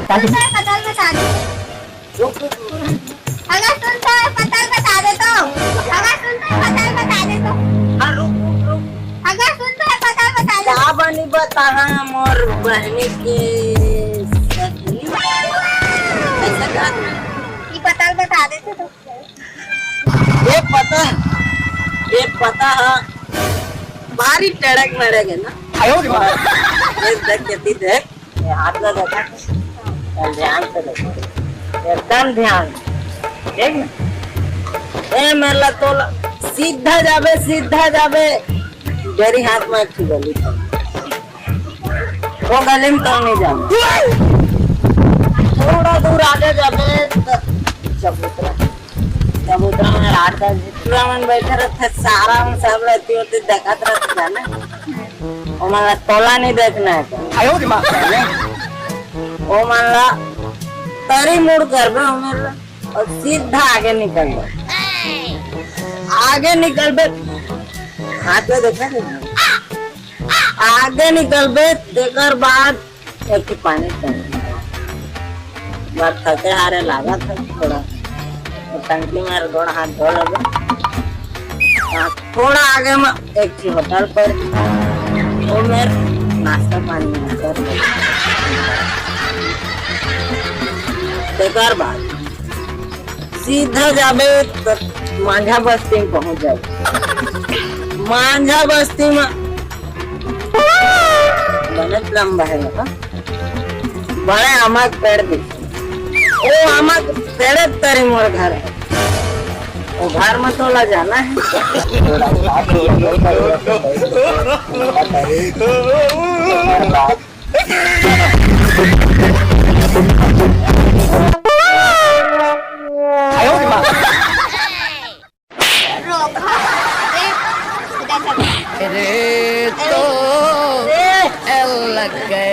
पताल बता दे। अगर सुनता है पताल बता दे तो। अगर सुनता है पताल बता दे तो। अगर सुनता है पताल बता दे। क्या बनी बता मोर बहनी की ऐसा क्या? ये पताल बता देते तो। ये पता है भारी टड़क मरेगा ना। देख देख ये हाथ में देखा ध्यान से देख एकदम ध्यान देख ना। ए मेला तो सीधा जाबे डेरी हाथ में एक गली वो गली में तो नहीं जाओ थोड़ा दूर आगे जाबे चबूतरा में रात का जितना मन बैठे रहते सारा में सब रहती होती देखत रहते जाने वो माला तोला नहीं देखना है वो माला तरी मुड़ कर बे और सीधा आगे निकल बे हाथ में देखा नहीं आगे निकल बे देकर बाद एक पानी बात थके हारे लागा था थोड़ा टंकी में दोनों हाथ धो लगे थोड़ा आगे में एक होटल पर वो मेरे नाश्ता पानी कर बेकार बात सीधा जाबे तो मांझा बस्ती में पहुंच जाए मांझा बस्ती में बहुत लंबा है ना बड़े आमक पेड़ दिखे ओ आमक पेड़ तेरे मोर घर है वो घर में तो ला जाना है अरे तो लग गए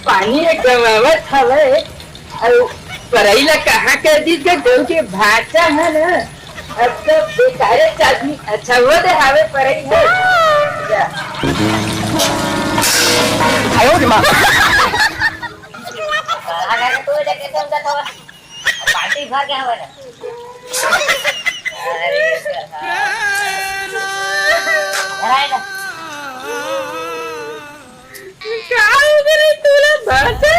पानी है कमावत हवे और परैला कहाँ कर दी के देव के भाषा है ना अब तो बेकारे आदमी अच्छा वो दे हवे परई है आयो रे मां अगर तू देखे तो उनका तो पार्टी भर गया हवे अरे राइट काय करे तुला भाषा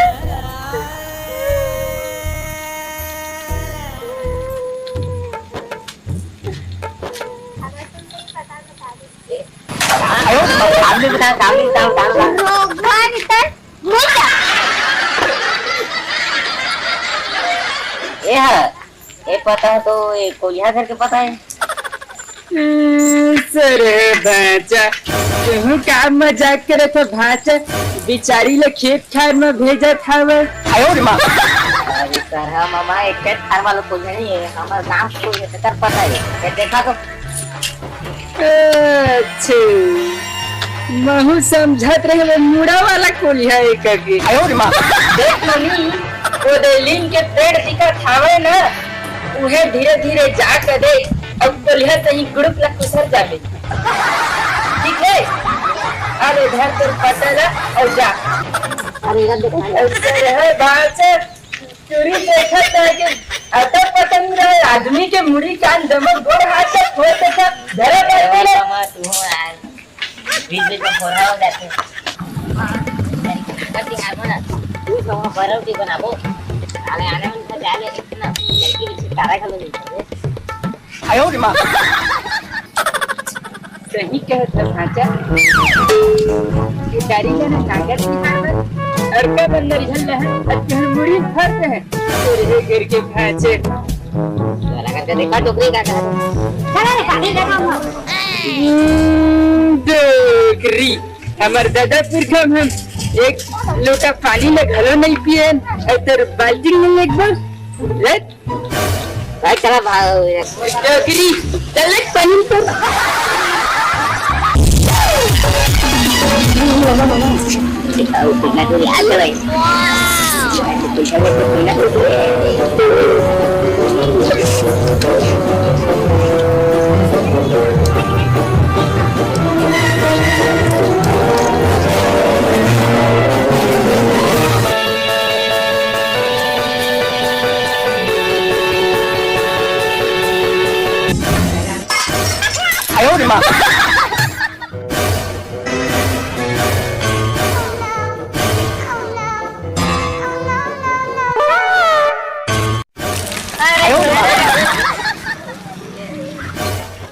आयो काम भी बता ये पता है तो ये कोलिया घर के पता है सरे भाचा तुम क्या मजाक करे तो भाचा बिचारी ले खेत खार में भेजा था वो आयो रे मां अरे सर हम मामा एक खेत खार वाला को नहीं है हमारा नाम को ये कर पता है ये देखा तो अच्छे महू समझत रहे मुड़ा वाला कोलिया एक के आयो रे मां देख मनी वो देलिन के पेड़ दिखा थावे ना उहे धीरे धीरे जा के दे अब कोलिया सही ग्रुप ला कुसर जाबे ठीक है अरे इधर तो पटला और जा अरे इधर देखना है बाहर से चोरी देखा था कि अटक पतंग रहे आदमी के मुड़ी कान दमक गोर हाथ से खोल के सब धरे बैठे ले मामा तू यार बिजली को फोड़ा हो जाते करती है ना तू तो बरौटी बनाबो आले आने में तो जाले इतना लड़की भी तारा खलो नहीं आयो रे मां सही कहता भाचा ये गाड़ी लेना कागज की हालत और का बंदर झल है अच्छा मुड़ी फट है तेरे घर के भाचे लगा के देखा टोकरी का चलो रे पानी देखा हुआ डोकरी हमार दादा पुरखा हम एक लोटा पानी में घलो नहीं पिए और तेरे बाल्टी में एक बस लेट भाई चला भाई डोकरी चल एक पानी तो Tahu pernah dulu ada guys. Wow.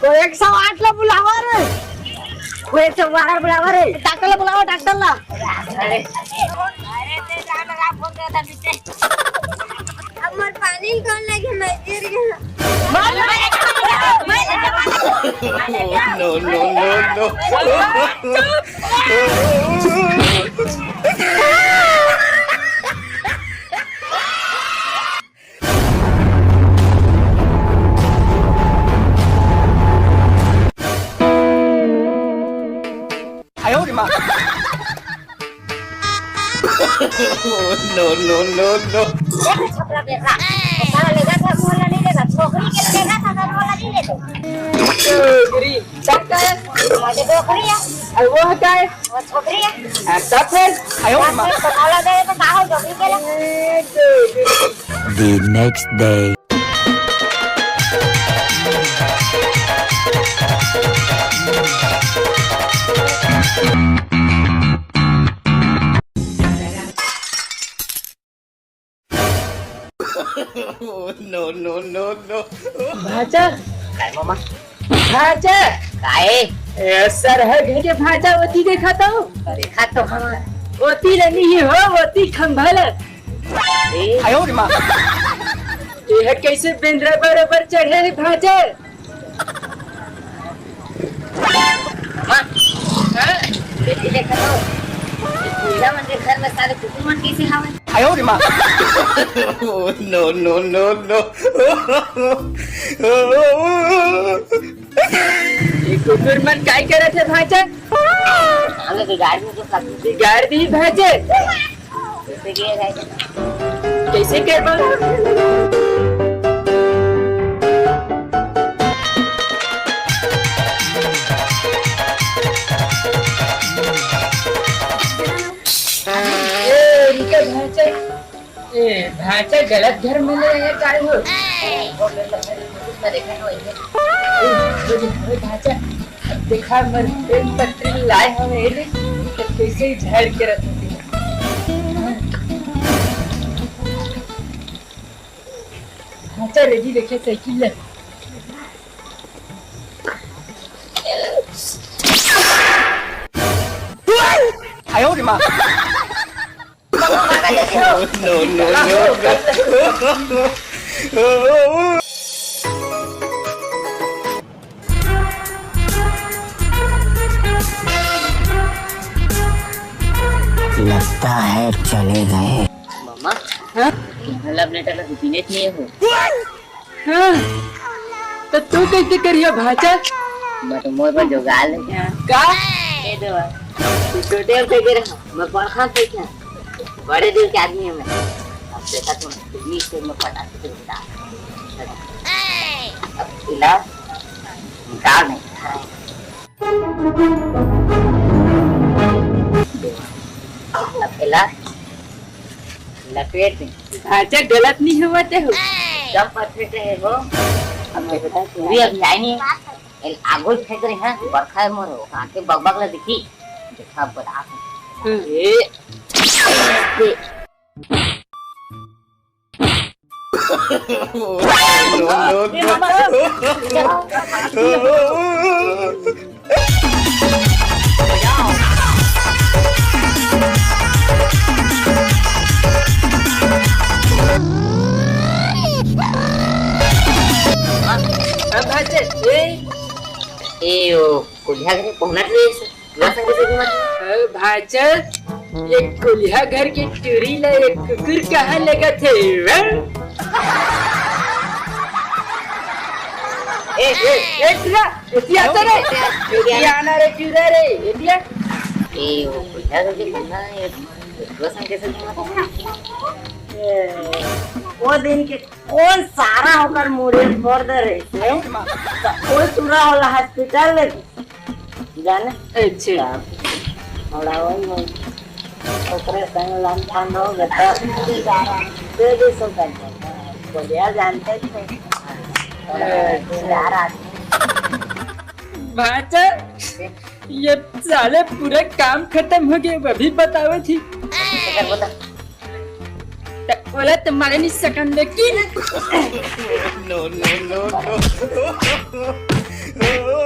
को 108 ला बुलावा रे, को 112 बुलावा रे, डॉक्टर ला बुलावा, डॉक्टर ला। अरे ते जाना का फोन करता बीचे अमर पानी कौन लगे मैं गिर गया No, no, no, no, no, no, no. Chhapra बेटा सारा लेगा था मोहल्ला नहीं लेगा छोकरी के लेगा था घर वाला नहीं लेगा छोकरी डॉक्टर मुझे छोकरी है और वो क्या है? वो छोकरी है तब फिर तो खाला दे तो कहां छोकरी के लिए The next day. No, no, no, no. भाचा काय मामा भाचा काय सर है घर के भाचा वती देखा तो अरे खातो हम वती नहीं हो वती खंभाल यह कैसे बिंद्रा बरोबर चढ़े है भाचा बेटी देखा तो पूजा मंदिर घर में सारे कुटुंब कैसे हवे No, no, no, no. ये कुकुरमन काय करत है भाचा हमें की गाड़ी में जो खाती बिगाड़ दी भाचा कैसे किए गए कैसे करबो भाचा गलत घर में ले है काय हो देखा हो भाचा देखा मर एक पत्री लाए हमें ले तो कैसे झाड़ के रखती भाचा रेडी देखे साइकिल ले No, no, no, no. लगता है चले गए। मामा हाँ? मतलब नेटा का बिजनेस नहीं हो हाँ तो तू कैसे करियो भाचा बट मोर पर जो गाल है का दे दो तू छोटे होते के रहा मैं पढ़ा पे क्या बड़े दिल के आदमी हूं मैं अब देखा तुम बीच से मैं पढ़ा के बता अब इलाज निकाल नहीं अब इलाज लपेट भाचा गलत नहीं हुआ ते हो जब परफेक्ट है वो अब मैं बता तू भी अब जाए नहीं एल आगो फेंक रहे हैं बरखा है मोर आके बगबग ला दिखी देखा बता ए No, no, no. भाचा ए ओ कुलिया घरे पहुंचना रे यो संगे से मत भाचा ये कुलिया घर की टूरी ले एक कुकुर कहाँ लगा थे ए टूरा इतिया तो रे इतिया ना रे टूरा रे इतिया ए ओ कुलिया घरे पहुंचना यो संगे से मत वो दिन के कौन सारा होकर मुड़े फोड़ दे रहे थे कोई चूरा वाला हॉस्पिटल ले जाने अच्छा और वो ओकरे संग लंथन हो गया दे दे सो करते बोलिया जानते थे यार भाचा ये साले पूरा काम खत्म हो गया अभी बताओ थी बता बोला तुम्हारे नहीं सकन लेकिन no, no, no, no.